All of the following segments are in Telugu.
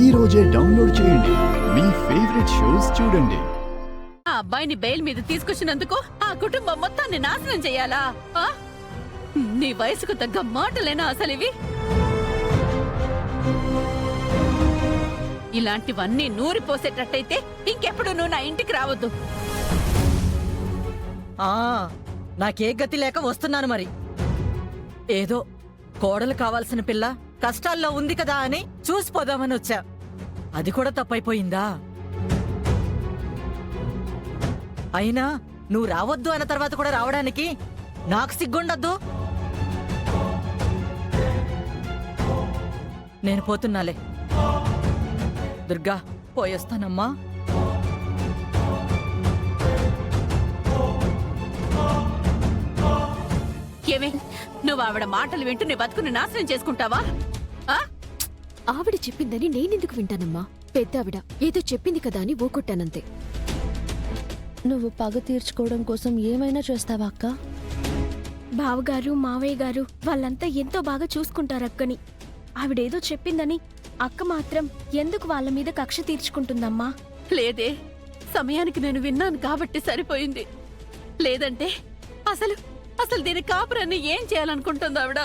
ఈ రోజే డౌన్లోడ్ చేయండి. మీ ఫేవరెట్ షోస్ చూడండి. ఆ అబ్బాయిని బెయిల్ మీద తీసుకొచ్చినందుకు ఆ కుటుంబం మొత్తాన్ని నాశనం చెయ్యాలా? ఆ? నీ వయసుకు తగ్గ మాటలేనా అసలివి? ఇలాంటివన్నీ నూరిపోసేటట్టయితే ఇంకెప్పుడు నువ్వు నా ఇంటికి రావద్దు. నాకే గతి లేక వస్తున్నాను మరి. ఏదో కోడలు కావాల్సిన పిల్ల కష్టాల్లో ఉంది కదా అని చూసిపోదామని వచ్చా. అది కూడా తప్పైపోయిందా? అయినా నువ్వు రావద్దు అన్న తర్వాత కూడా రావడానికి నాకు సిగ్గుండద్దు. నేను పోతున్నాలే. దుర్గా, పోయేస్తానమ్మా. ఏమే, నువ్వు ఆవిడ మాటలు వింటూ నీ బతుకుని నాశనం చేసుకుంటావా? ఆవిడ చెప్పిందని నేనెందుకు వింటానమ్మా? పెద్ద ఆవిడ ఏదో చెప్పింది కదా అని ఊకొట్టానంతే. నువ్వు పగ తీర్చుకోవడం కోసం ఏమైనా చేస్తావా అక్క? బావగారు, మావయ్య గారు వాళ్ళంతా ఎంతో బాగా చూసుకుంటారు అక్కని. ఆవిడేదో చెప్పిందని అక్క మాత్రం ఎందుకు వాళ్ళ మీద కక్ష తీర్చుకుంటుందమ్మా? లేదే, సమయానికి నేను విన్నాను కాబట్టి సరిపోయింది. లేదంటే అసలు అసలు దీని కాపురాన్ని ఏం చేయాలనుకుంటుంది ఆవిడ?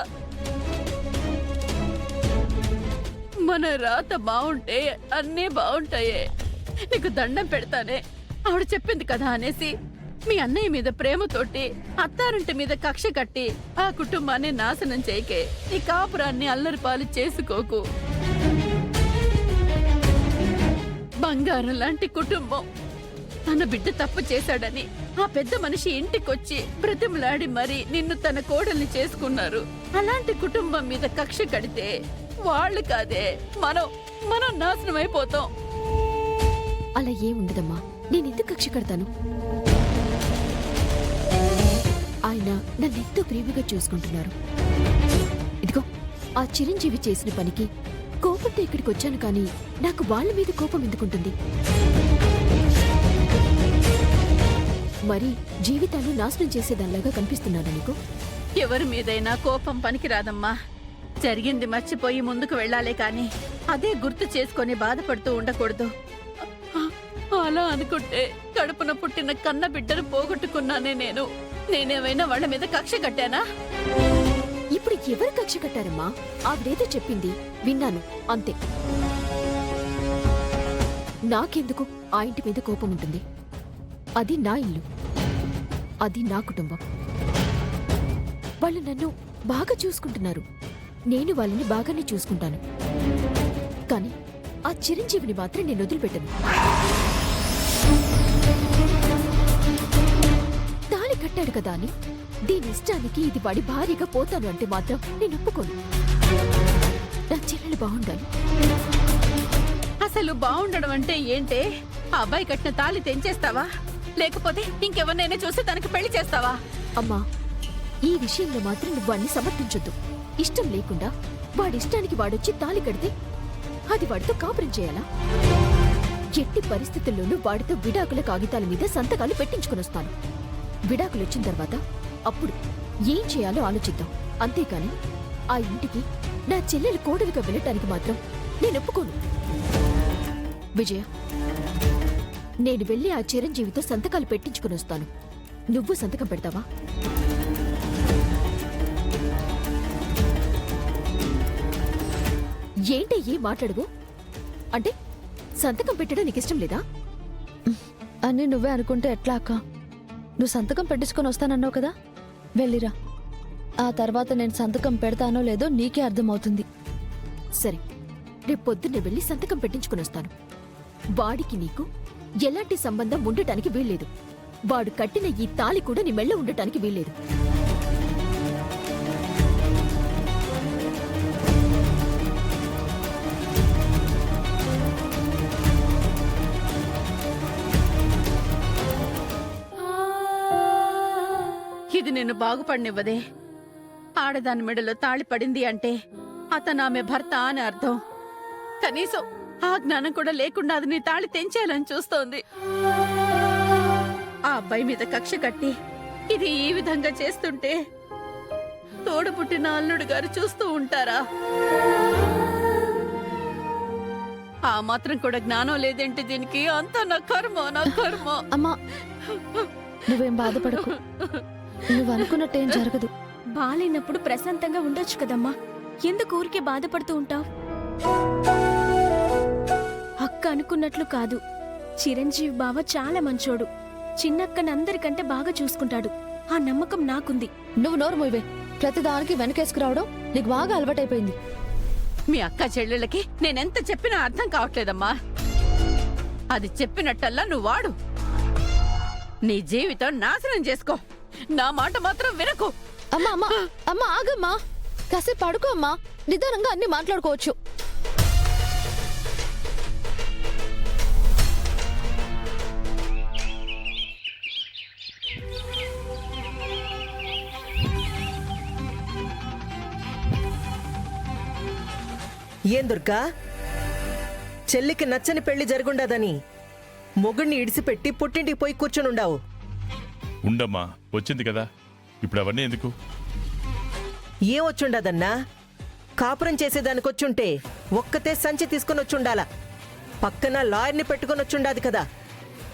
మన రాత బాగుంటే అన్నీ బాగుంటాయే. నీకు దండం పెడతానే, ఆవిడ చెప్పింది కదా అనేసి మీ అన్నయ్య మీద ప్రేమతోటి అత్తారింటి మీద కక్ష కట్టి ఆ కుటుంబాన్ని నాశనం చేయకే. నీ కాపురాన్ని అల్లరిపాలు చేసుకోకు. బంగారం లాంటి కుటుంబం తన బిడ్డ తప్పు చేశాడని ఆ పెద్ద మనిషి ఇంటికొచ్చి బ్రతిమలాడి మరి నిన్ను తన కోడల్ని చేసుకున్నారు. అలాంటి కుటుంబం మీద కక్ష కడితే వాళ్ళు కాదే మనం నాశనం అయిపోతాం. అలా ఏముండదమ్మా, నేనెందుకు కక్ష కడతాను? ఆయన నన్నెంతో ప్రేమగా చూసుకుంటున్నారు. ఇదిగో, ఆ చిరంజీవి చేసిన పనికి కోపంతో ఇక్కడికి వచ్చాను, కానీ నాకు వాళ్ళ మీద కోపం ఎందుకుంటుంది? మరి జీవితాన్ని నాశనం చేసేదానిలాగా కనిపిస్తున్నాను నీకు? ఎవరి మీదైనా కోపం పనికిరాదమ్మా. జరిగింది మర్చిపోయి ముందుకు వెళ్ళాలే కాని అదే గుర్తు చేసుకొని బాధపడుతూ ఉండకూడదు. అలా అనుకుంటే కడుపున పుట్టిన కన్న బిడ్డను పోగొట్టుకున్నానే నేను. నేనేమైనా వాళ్ళ మీద కక్ష కట్టానా? ఇప్పుడు ఎవరు కక్ష కట్టారమ్మా? ఆవిడేదో చెప్పింది విన్నాను, అంతే. నాకెందుకు ఆ ఇంటి మీద కోపం ఉంటుంది? అది నా ఇల్లు, అది నా కుటుంబం. వాళ్ళు నన్ను బాగా చూసుకుంటున్నారు, నేను వాళ్ళని బాగానే చూసుకుంటాను. కానీ ఆ చిరంజీవిని మాత్రం నేను వదిలిపెట్టను. తాళి కట్టాడు కదా అని దీని ఇష్టానికి ఇది వాడి భారీగా పోతాను అంటే మాత్రం నేను ఒప్పుకోను. నా చెల్లెలు బాగుండాలి. అసలు బాగుండడం అంటే ఏంటే? ఆ అబ్బాయి కట్టిన తాళి తెంచేస్తావా? లేకపోతే ఇంకెవరినైనా చూసి తనకి పెళ్లి చేస్తావా? అమ్మా, ఈ విషయంలో మాత్రం నువ్వు వాడిని సమర్థించొద్దు. ఇష్టం లేకుండా వాడిష్టానికి వాడొచ్చి తాళి కడితే అది వాడితో కాపురం చేయాలా? ఎట్టి పరిస్థితుల్లోనూ వాడితో విడాకుల కాగితాల మీద సంతకాలు పెట్టించుకునొస్తాను. విడాకులొచ్చిన తర్వాత అప్పుడు ఏం చేయాలో ఆలోచిద్దాం. అంతేకాని ఆ ఇంటికి నా చెల్లెలు కోడలుగా వెళ్ళటానికి మాత్రం నేను ఒప్పుకోను. విజయ, నేను వెళ్ళి ఆ చిరంజీవితో సంతకాలు పెట్టించుకునొస్తాను. నువ్వు సంతకం పెడతావా? ఏంటే ఏం మాట్లాడువు? అంటే సంతకం పెట్టడం నీకు ఇష్టం లేదా? అని నువ్వే అనుకుంటే ఎట్లా అక్క? నువ్వు సంతకం పెట్టించుకొని వస్తానన్నావు కదా, వెళ్ళిరా. ఆ తర్వాత నేను సంతకం పెడతానో లేదో నీకే అర్థమవుతుంది. సరే, రేపు పొద్దున్నే వెళ్ళి సంతకం పెట్టించుకుని వస్తాను. వాడికి నీకు ఎలాంటి సంబంధం ఉండటానికి వీల్లేదు. వాడు కట్టిన ఈ తాళి కూడా నీ మెళ్ళ ఉండటానికి వీల్లేదు. ఇది నిన్ను బాగుపడినివ్వదే. ఆడదాని మెడలో తాళి పడింది అంటే అతను ఆమె భర్త అని అర్థం. కనీసం ఆ జ్ఞానం కూడా లేకుండా అది నీ తాళి తెంచేయాలని చూస్తోంది. ఆ అబ్బాయి మీద కక్ష కట్టి ఇది ఈ విధంగా చేస్తుంటే తోడు పుట్టిన అల్లుడు గారు చూస్తూ ఉంటారా? ఆ మాత్రం కూడా జ్ఞానం లేదేంటి దీనికి? అంతా నా కర్మ, నా కర్మ. అమ్మా నువ్వేం బాధపడకు, నువ్వు అనుకున్నట్టేం జరగదు. బాలేనప్పుడు ప్రశాంతంగా ఉండొచ్చు కదమ్మా, ఎందుకు ఊరికే బాధపడుతూ ఉంటావు? అక్క అనుకున్నట్లు కాదు, చిరంజీవి బావ చాలా మంచోడు. చిన్నక్కని అందరికంటే బాగా చూసుకుంటాడు. ఆ నమ్మకం నాకుంది. నువ్వు నోరు మూయవే. ప్రతిదానికి వెనకేసుకురావడం నీకు బాగా అలవాటైపోయింది. మీ అక్క చెల్లెళ్ళకి నేనెంత చెప్పినా అర్థం కావట్లేదమ్మా. అది చెప్పినట్టల్లా నువ్వు వాడు. నీ జీవితం నాశనం చేసుకో, నా మాట మాత్రం వినకు. అమ్మా అమ్మా అమ్మా ఆగమ్మా, కాసేపు పడుకో అమ్మా, నిదానంగా అన్ని మాట్లాడుకోవచ్చు. ఏం దుర్గా, చెల్లికి నచ్చని పెళ్లి జరుగుండదని మొగుడిని ఇడిసిపెట్టి పుట్టింటికి పోయి కూర్చునుండావు. ఉండమ్మా, వచ్చింది కదా, ఇప్పుడు అవన్నీ ఎందుకు? ఏం వచ్చుండదన్నా? కాపురం చేసేదానికొచ్చుంటే ఒక్కతే సంచి తీసుకుని వచ్చుండాలా. పక్కన లాయర్ని పెట్టుకుని వచ్చుండాది కదా.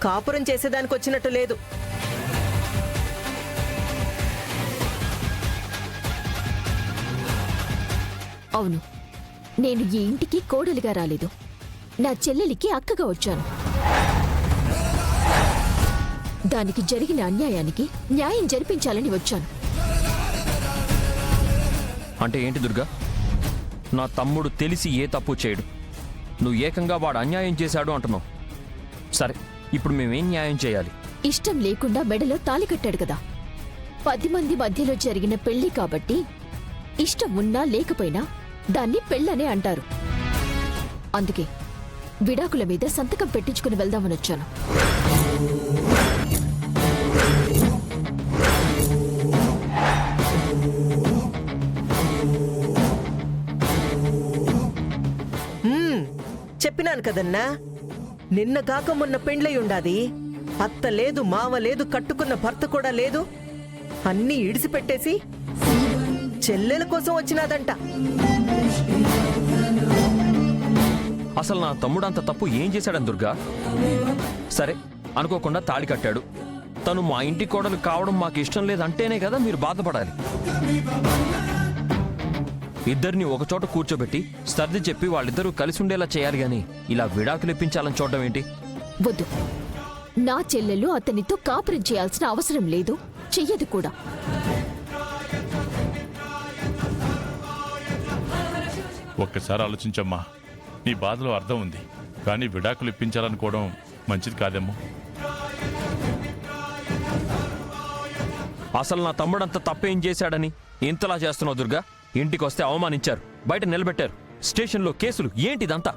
కాపురం చేసేదానికి వచ్చినట్టు లేదు. అవును, నేను ఈ ఇంటికి కోడలిగా రాలేదు, నా చెల్లెలికి అక్కగా వచ్చాను. దానికి జరిగిన అన్యాయానికి న్యాయం జరిపించాలని వచ్చాను. అంటే ఏంటి దుర్గా? నా తమ్ముడు తెలిసి ఏ తప్పు చేయడు, నువ్వు ఏకంగా వాడు అన్యాయం చేశాడు అంటున్నావు. సరే, ఇప్పుడు మేమేం న్యాయం చేయాలి? ఇష్టం లేకుండా మెడలో తాళి కట్టాడు కదా. 10 మంది మధ్యలో జరిగిన పెళ్లి కాబట్టి ఇష్టం ఉన్నా లేకపోయినా దాన్ని పెళ్ళనే అంటారు. అందుకే విడాకుల మీద సంతకం పెట్టించుకుని వెళ్దామని వచ్చాను. చెప్పినాను కదన్నా, నిన్న కాక మొన్న పెండ్లై ఉండాది. అత్త లేదు, మామ లేదు, కట్టుకున్న భర్త కూడా లేదు. అన్నీ ఇడిసిపెట్టేసి చెల్లెల కోసం వచ్చినాదంట. అసలు నా తమ్ముడు అంత తప్పు ఏం చేశాడని దుర్గా? సరే, అనుకోకుండా తాళి కట్టాడు. తను మా ఇంటి కోడలు కావడం మాకు ఇష్టం లేదంటేనే కదా మీరు బాధపడాలి. ఇద్దరిని ఒకచోట కూర్చోబెట్టి సర్ది చెప్పి వాళ్ళిద్దరూ కలిసి ఉండేలా చేయాలి గాని ఇలా విడాకులు ఇప్పించాలని చూడడం ఏంటి? వద్దు, నా చెల్లెలు అతనితో కాపురం చేయాల్సిన అవసరం లేదు, చెయ్యదు కూడా. ఒక్కసారి ఆలోచించమ్మా, నీ బాధలో అర్థం ఉంది, కానీ విడాకులు ఇప్పించాలనుకోవడం మంచిది కాదేమో. అసలు నా తమ్ముడంత తప్పేం చేశాడని ఇంతలా చేస్తున్నావు దుర్గా? ఇంటికి వస్తే అవమానించారు, బయట నిలబెట్టారు, స్టేషన్లో కేసులు, ఏంటిదంతా?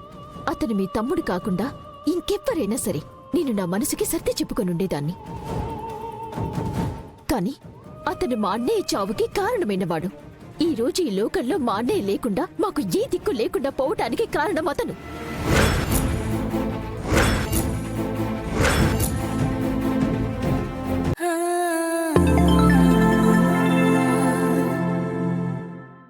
అతను మీ తమ్ముడు కాకుండా ఇంకెవ్వరైనా సరే నేను నా మనసుకి సర్ది చెప్పుకొనుండేదాన్ని. కాని అతను మా అన్నయ్య చావుకి కారణమైనవాడు. ఈ రోజు ఈ లోకంలో మా అన్నయ్య లేకుండా మాకు ఏ దిక్కు లేకుండా పోవటానికి కారణం అతను.